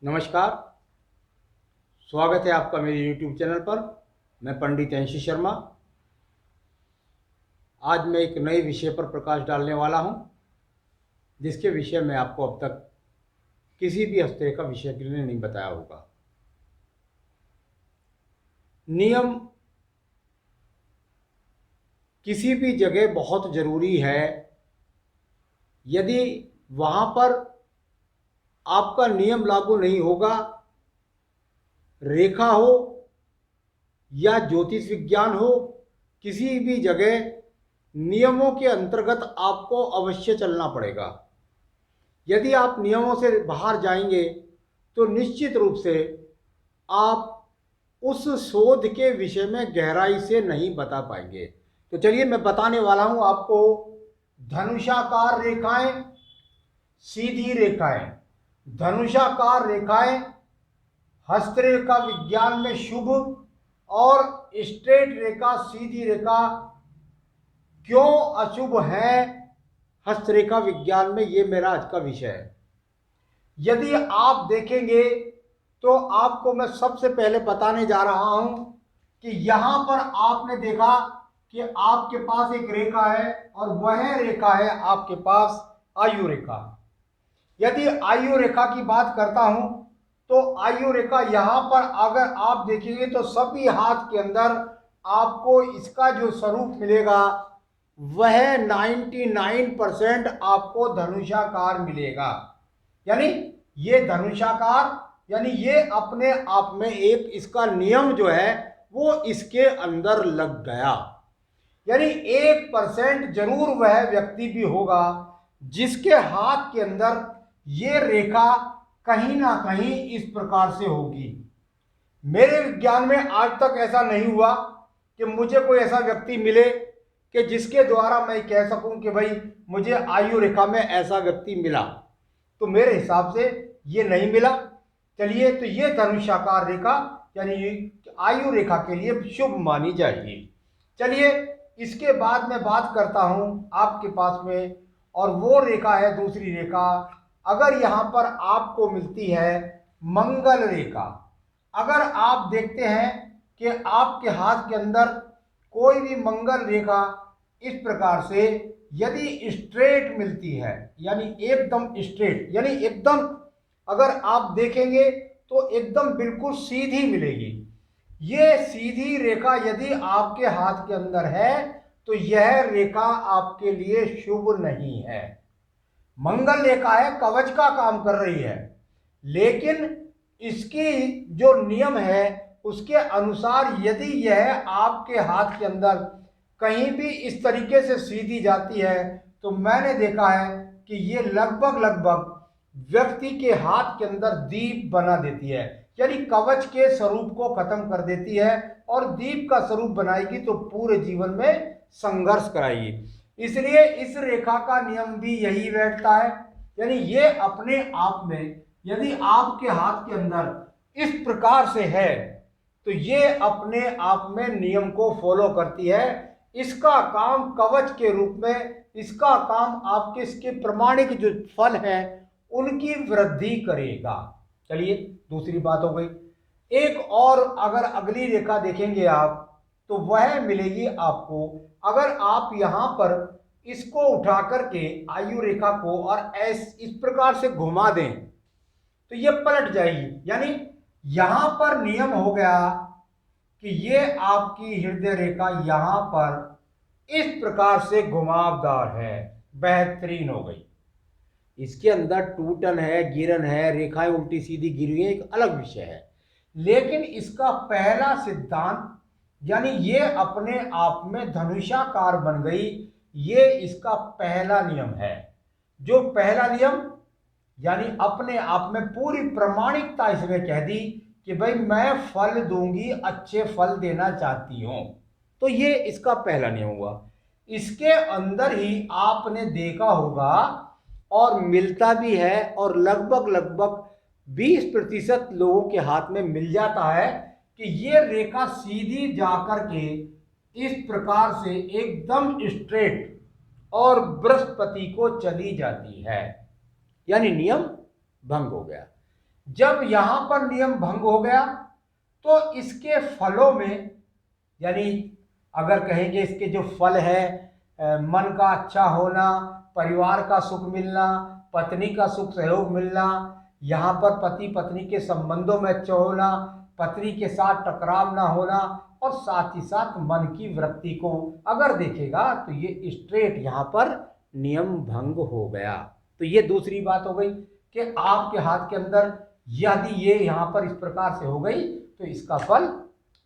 नमस्कार। स्वागत है आपका मेरे YouTube चैनल पर। मैं पंडित अंशी शर्मा। आज मैं एक नए विषय पर प्रकाश डालने वाला हूं, जिसके विषय में आपको अब तक किसी भी हफ्ते का विषय के लिए नहीं बताया होगा। नियम किसी भी जगह बहुत ज़रूरी है। यदि वहाँ पर आपका नियम लागू नहीं होगा, रेखा हो या ज्योतिष विज्ञान हो, किसी भी जगह नियमों के अंतर्गत आपको अवश्य चलना पड़ेगा। यदि आप नियमों से बाहर जाएंगे तो निश्चित रूप से आप उस शोध के विषय में गहराई से नहीं बता पाएंगे। तो चलिए मैं बताने वाला हूं आपको धनुषाकार रेखाएं, सीधी रेखाएं। धनुषाकार रेखाएं हस्तरेखा विज्ञान में शुभ और स्ट्रेट रेखा, सीधी रेखा क्यों अशुभ है हस्तरेखा विज्ञान में, ये मेरा आज का विषय है। यदि आप देखेंगे तो आपको मैं सबसे पहले बताने जा रहा हूं कि यहां पर आपने देखा कि आपके पास एक रेखा है और वह रेखा है आपके पास आयु रेखा। यदि आयु रेखा की बात करता हूं तो आयु रेखा यहां पर अगर आप देखेंगे तो सभी हाथ के अंदर आपको इसका जो स्वरूप मिलेगा वह 99% आपको धनुषाकार मिलेगा। यानी ये धनुषाकार, यानी ये अपने आप में एक इसका नियम जो है वो इसके अंदर लग गया। यानी 1% जरूर वह व्यक्ति भी होगा जिसके हाथ के अंदर ये रेखा कहीं ना कहीं इस प्रकार से होगी। मेरे विज्ञान में आज तक ऐसा नहीं हुआ कि मुझे कोई ऐसा व्यक्ति मिले कि जिसके द्वारा मैं कह सकूं कि भाई मुझे आयु रेखा में ऐसा व्यक्ति मिला। तो मेरे हिसाब से ये नहीं मिला। चलिए, तो ये धनुषाकार रेखा यानी आयु रेखा के लिए शुभ मानी जाएगी। चलिए, इसके बाद मैं बात करता हूं आपके पास में, और वो रेखा है दूसरी रेखा। अगर यहां पर आपको मिलती है मंगल रेखा, अगर आप देखते हैं कि आपके हाथ के अंदर कोई भी मंगल रेखा इस प्रकार से यदि स्ट्रेट मिलती है, यानी एकदम स्ट्रेट, यानी एकदम अगर आप देखेंगे तो एकदम बिल्कुल सीधी मिलेगी। ये सीधी रेखा यदि आपके हाथ के अंदर है तो यह रेखा आपके लिए शुभ नहीं है। मंगल रेखा है, कवच का काम कर रही है, लेकिन इसकी जो नियम है उसके अनुसार यदि यह आपके हाथ के अंदर कहीं भी इस तरीके से सीधी जाती है तो मैंने देखा है कि ये लगभग लगभग व्यक्ति के हाथ के अंदर दीप बना देती है, यानी कवच के स्वरूप को खत्म कर देती है और दीप का स्वरूप बनाएगी तो पूरे जीवन में संघर्ष कराएगी। इसलिए इस रेखा का नियम भी यही बैठता है। यानी ये अपने आप में यदि आपके हाथ के अंदर इस प्रकार से है तो ये अपने आप में नियम को फॉलो करती है। इसका काम कवच के रूप में, इसका काम आपके इसके प्रमाणिक जो फल है उनकी वृद्धि करेगा। चलिए, दूसरी बात हो गई। एक और अगर अगली रेखा देखेंगे आप तो वह मिलेगी आपको, अगर आप यहां पर इसको उठा करके आयु रेखा को और इस प्रकार से घुमा दें तो ये पलट जाएगी। यानी यहां पर नियम हो गया कि ये आपकी हृदय रेखा यहां पर इस प्रकार से घुमावदार है, बेहतरीन हो गई। इसके अंदर टूटन है, गिरन है, रेखाएं उल्टी सीधी गिरी हुई है, एक अलग विषय है। लेकिन इसका पहला सिद्धांत यानी ये अपने आप में धनुषाकार बन गई, ये इसका पहला नियम है। जो पहला नियम यानी अपने आप में पूरी प्रमाणिकता इसमें कह दी कि भाई मैं फल दूंगी, अच्छे फल देना चाहती हूं। तो ये इसका पहला नियम हुआ। इसके अंदर ही आपने देखा होगा और मिलता भी है, और लगभग लगभग 20% लोगों के हाथ में मिल जाता है कि ये रेखा सीधी जाकर के इस प्रकार से एकदम स्ट्रेट और बृहस्पति को चली जाती है, यानी नियम भंग हो गया। जब यहां पर नियम भंग हो गया तो इसके फलों में, यानी अगर कहेंगे इसके जो फल है, मन का अच्छा होना, परिवार का सुख मिलना, पत्नी का सुख सहयोग मिलना, यहाँ पर पति पत्नी के संबंधों में अच्छा होना, पत्नी के साथ टकराव ना होना, और साथ ही साथ मन की वृत्ति को अगर देखेगा तो ये स्ट्रेट यहाँ पर नियम भंग हो गया। तो ये दूसरी बात हो गई कि आपके हाथ के अंदर यदि ये यहाँ पर इस प्रकार से हो गई तो इसका फल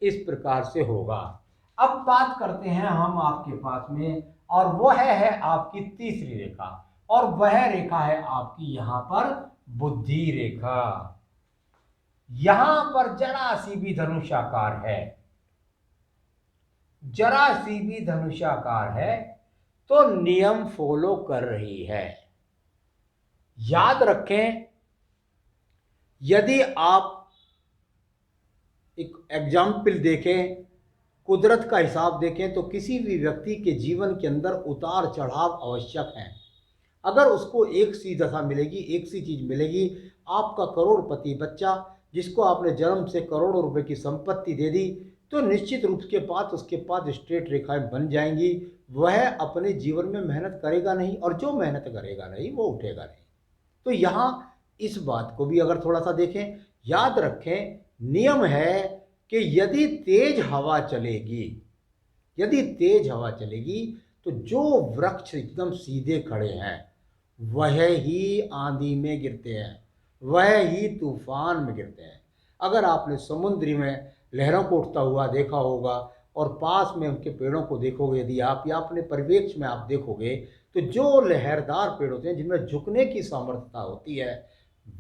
इस प्रकार से होगा। अब बात करते हैं हम आपके पास में, और वह है आपकी तीसरी रेखा, और वह रेखा है आपकी यहां पर बुद्धि रेखा। यहां पर जरा सी भी धनुषाकार है, जरा सी भी धनुषाकार है तो नियम फॉलो कर रही है। याद रखें, यदि आप एक एग्जाम्पल देखें, कुदरत का हिसाब देखें, तो किसी भी व्यक्ति के जीवन के अंदर उतार चढ़ाव आवश्यक हैं। अगर उसको एक सी दशा मिलेगी, एक सी चीज मिलेगी, आपका करोड़पति बच्चा जिसको आपने जन्म से करोड़ों रुपए की संपत्ति दे दी, तो निश्चित रूप के पास उसके पास स्ट्रेट रेखाएं बन जाएंगी। वह अपने जीवन में मेहनत करेगा नहीं, और जो मेहनत करेगा नहीं वो उठेगा नहीं। तो यहाँ इस बात को भी अगर थोड़ा सा देखें, याद रखें, नियम है कि यदि तेज हवा चलेगी, यदि तेज हवा चलेगी तो जो वृक्ष एकदम सीधे खड़े हैं वह ही आंधी में गिरते हैं, वह ही तूफान में गिरते हैं। अगर आपने समुद्र में लहरों को उठता हुआ देखा होगा और पास में उनके पेड़ों को देखोगे, यदि आप या अपने परिवेश में आप देखोगे, तो जो लहरदार पेड़ होते हैं जिनमें झुकने की सामर्थ्यता होती है,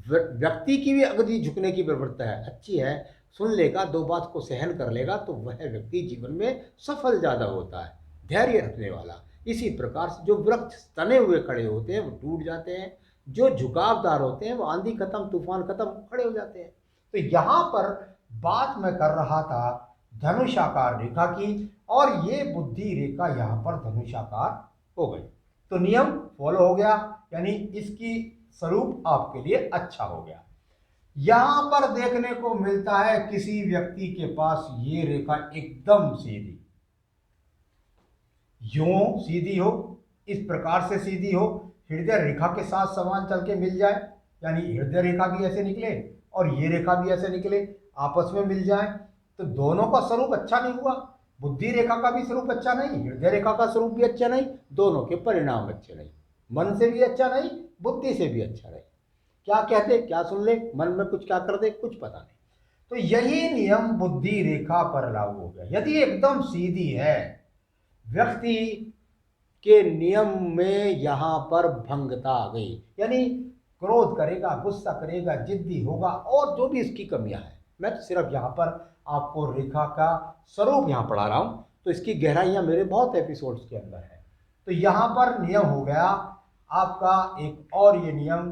व्यक्ति की भी अगर झुकने की प्रवृत्ति है, अच्छी है, सुन लेगा, दो बात को सहन कर लेगा, तो वह व्यक्ति जीवन में सफल ज़्यादा होता है, धैर्य रखने वाला। इसी प्रकार से जो वृक्ष तने हुए खड़े होते हैं वो टूट जाते हैं, जो झुकावदार होते हैं वो आंधी खत्म, तूफान खत्म, खड़े हो जाते हैं। तो यहाँ पर बात मैं कर रहा था धनुषाकार रेखा की, और ये बुद्धि रेखा यहाँ पर धनुषाकार हो गई, तो नियम फॉलो हो गया, यानी इसकी स्वरूप आपके लिए अच्छा हो गया। यहां पर देखने को मिलता है किसी व्यक्ति के पास ये रेखा एकदम सीधी, यूं सीधी हो, इस प्रकार से सीधी हो, हृदय रेखा के साथ समान चल के मिल जाए, यानी हृदय रेखा भी ऐसे निकले और ये रेखा भी ऐसे निकले, आपस में मिल जाए, तो दोनों का स्वरूप अच्छा नहीं हुआ। बुद्धि रेखा का भी स्वरूप अच्छा नहीं, हृदय रेखा का स्वरूप भी अच्छा नहीं, दोनों के परिणाम अच्छे नहीं, मन से भी अच्छा नहीं, बुद्धि से भी अच्छा नहीं। क्या कहते, क्या सुन ले, मन में कुछ क्या कर दे, कुछ पता नहीं। तो यही नियम बुद्धि रेखा पर लागू हो गया। यदि एकदम सीधी है, व्यक्ति के नियम में यहां पर भंगता आ गई, यानी क्रोध करेगा, गुस्सा करेगा, जिद्दी होगा, और जो भी इसकी कमियां हैं, मैं तो सिर्फ यहाँ पर आपको रेखा का स्वरूप यहाँ पढ़ा रहा हूँ, तो इसकी गहराइयाँ मेरे बहुत एपिसोड्स के अंदर है। तो यहाँ पर नियम हो गया आपका एक और ये नियम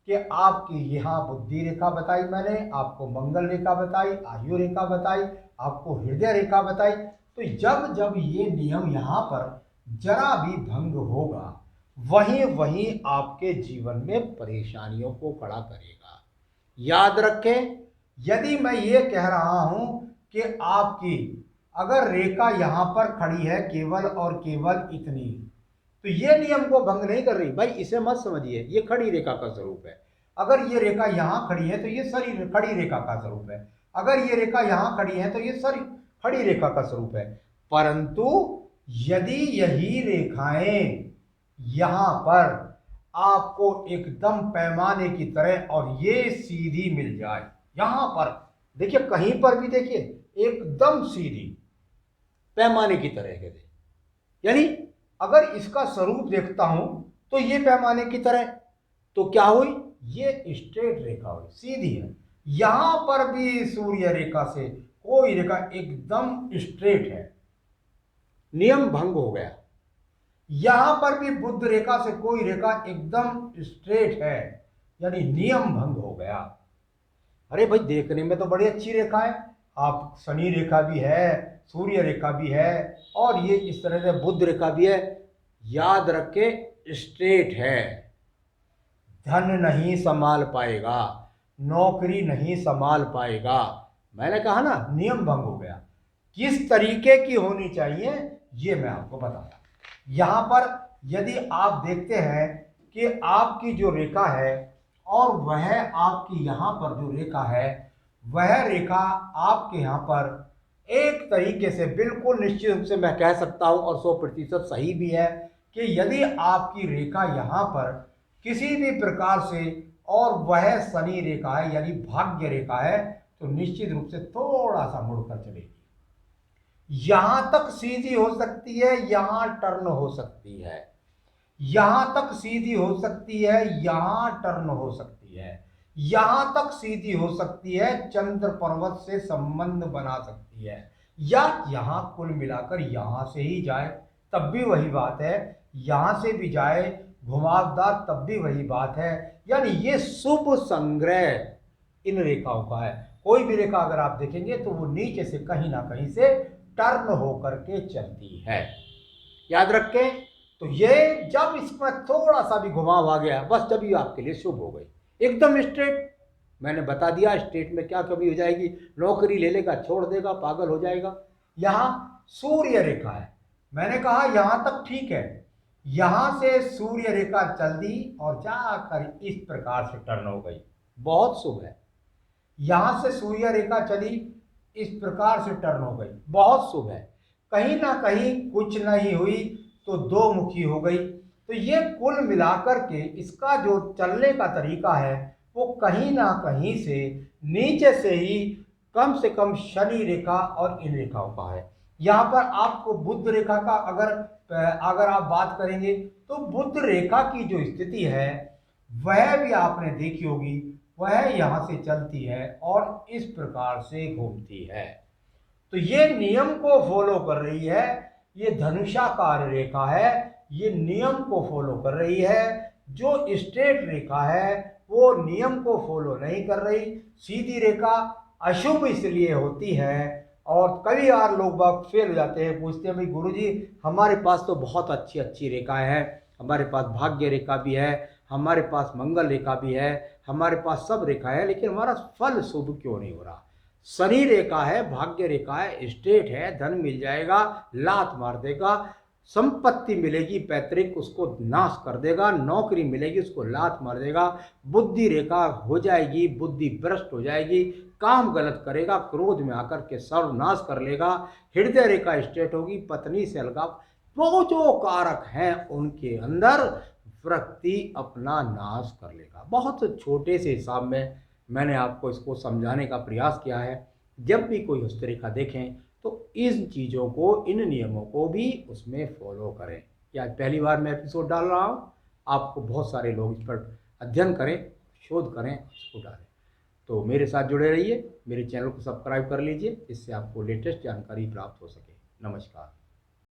कि आपकी यहाँ बुद्धि रेखा बताई मैंने, आपको मंगल रेखा बताई, आयु रेखा बताई, आपको हृदय रेखा बताई। तो जब जब ये नियम यहाँ पर जरा भी भंग होगा, वहीं वहीं आपके जीवन में परेशानियों को खड़ा करेगा। याद रखें, यदि मैं ये कह रहा हूं कि आपकी अगर रेखा यहाँ पर खड़ी है केवल और केवल इतनी, तो ये नियम को भंग नहीं कर रही भाई, इसे मत समझिए, ये खड़ी रेखा का स्वरूप है। अगर ये रेखा यहाँ खड़ी है तो ये सारी खड़ी रेखा का स्वरूप है, अगर ये रेखा यहाँ खड़ी है तो ये सारी खड़ी रेखा का स्वरूप है। परंतु यदि यही रेखाएं यहां पर आपको एकदम पैमाने की तरह और ये सीधी मिल जाए, यहां पर देखिए, कहीं पर भी देखिए एकदम सीधी पैमाने की तरह के दे, यानी अगर इसका स्वरूप देखता हूं तो ये पैमाने की तरह, तो क्या हुई, ये स्ट्रेट रेखा हुई, सीधी है। यहां पर भी सूर्य रेखा से कोई रेखा एकदम स्ट्रेट है, नियम भंग हो गया। यहां पर भी बुध रेखा से कोई रेखा एकदम स्ट्रेट है, यानी नियम भंग हो गया। अरे भाई, देखने में तो बड़ी अच्छी रेखा है, आप शनि रेखा भी है, सूर्य रेखा भी है, और ये इस तरह से बुध रेखा भी है। याद रखे, स्ट्रेट है, धन नहीं संभाल पाएगा, नौकरी नहीं संभाल पाएगा। मैंने कहा ना, नियम भंग हो गया। किस तरीके की होनी चाहिए ये मैं आपको बताता हूं। यहां पर यदि आप देखते हैं कि आपकी जो रेखा है और वह आपकी यहां पर जो रेखा है, वह रेखा आपके यहां पर एक तरीके से बिल्कुल निश्चित रूप से मैं कह सकता हूं और 100% सही भी है कि यदि आपकी रेखा यहां पर किसी भी प्रकार से और वह शनि रेखा है यानी भाग्य रेखा है, तो निश्चित रूप से थोड़ा सा मुड़कर चलेगी। यहां तक सीधी हो सकती है, यहां टर्न हो सकती है, यहां तक सीधी हो सकती है, यहां टर्न हो सकती है, यहां तक सीधी हो सकती है, चंद्र पर्वत से संबंध बना सकती है, या यहां कुल मिलाकर यहां से ही जाए तब भी वही बात है, यहां से भी जाए घुमावदार तब भी वही बात है। यानी ये शुभ संग्रह इन रेखाओं का है। कोई भी रेखा अगर आप देखेंगे तो वो नीचे से कहीं ना कहीं से टर्न होकर के चलती है, याद रखें। तो ये जब इसमें थोड़ा सा भी घुमाव आ गया, बस तभी आपके लिए शुभ हो गई, एकदम स्ट्रेट। मैंने बता दिया स्ट्रेट में क्या कमी हो जाएगी, नौकरी ले लेगा, छोड़ देगा, पागल हो जाएगा। यहां सूर्य रेखा है, मैंने कहा यहां तक ठीक है, यहां से सूर्य रेखा चल दी और जाकर इस प्रकार से टर्न हो गई, बहुत शुभ है। यहां से सूर्य रेखा चली, इस प्रकार से टर्न हो गई, बहुत शुभ है। कहीं ना कहीं कुछ नहीं हुई तो दो मुखी हो गई। तो ये कुल मिलाकर के इसका जो चलने का तरीका है वो कहीं ना कहीं से नीचे से ही कम से कम शनि रेखा और इन रेखाओं का है। यहाँ पर आपको बुध रेखा का अगर अगर आप बात करेंगे तो बुध रेखा की जो स्थिति है वह भी आपने देखी होगी, वह यहां से चलती है और इस प्रकार से घूमती है। तो ये नियम को फॉलो कर रही है, ये धनुषाकार रेखा है, ये नियम को फॉलो कर रही है। जो स्ट्रेट रेखा है वो नियम को फॉलो नहीं कर रही, सीधी रेखा अशुभ इसलिए होती है। और कई बार लोग बाग फेल हो जाते हैं, पूछते हैं भाई गुरुजी हमारे पास तो बहुत अच्छी अच्छी रेखाएं हैं, हमारे पास भाग्य रेखा भी है, हमारे पास मंगल रेखा भी है, हमारे पास सब रेखा है, लेकिन हमारा फल शुभ क्यों नहीं हो रहा। शनि रेखा है, भाग्य रेखा है, स्टेट है, धन मिल जाएगा, लात मार देगा, संपत्ति मिलेगी पैतृक उसको नाश कर देगा, नौकरी मिलेगी उसको लात मार देगा, बुद्धि रेखा हो जाएगी, बुद्धि भ्रष्ट हो जाएगी, काम गलत करेगा, क्रोध में आकर के सर्वनाश कर लेगा, हृदय रेखा स्टेट होगी, पत्नी से अलगाव, वो जो कारक हैं उनके अंदर व्यक्ति अपना नाश कर लेगा। बहुत छोटे से हिसाब में मैंने आपको इसको समझाने का प्रयास किया है। जब भी कोई हस्तरेखा देखें तो इन चीज़ों को, इन नियमों को भी उसमें फॉलो करें। ये आज पहली बार मैं एपिसोड डाल रहा हूँ, आपको बहुत सारे लोग इस पर अध्ययन करें, शोध करें, उसको डालें। तो मेरे साथ जुड़े रहिए, मेरे चैनल को सब्सक्राइब कर लीजिए, इससे आपको लेटेस्ट जानकारी प्राप्त हो सके। नमस्कार।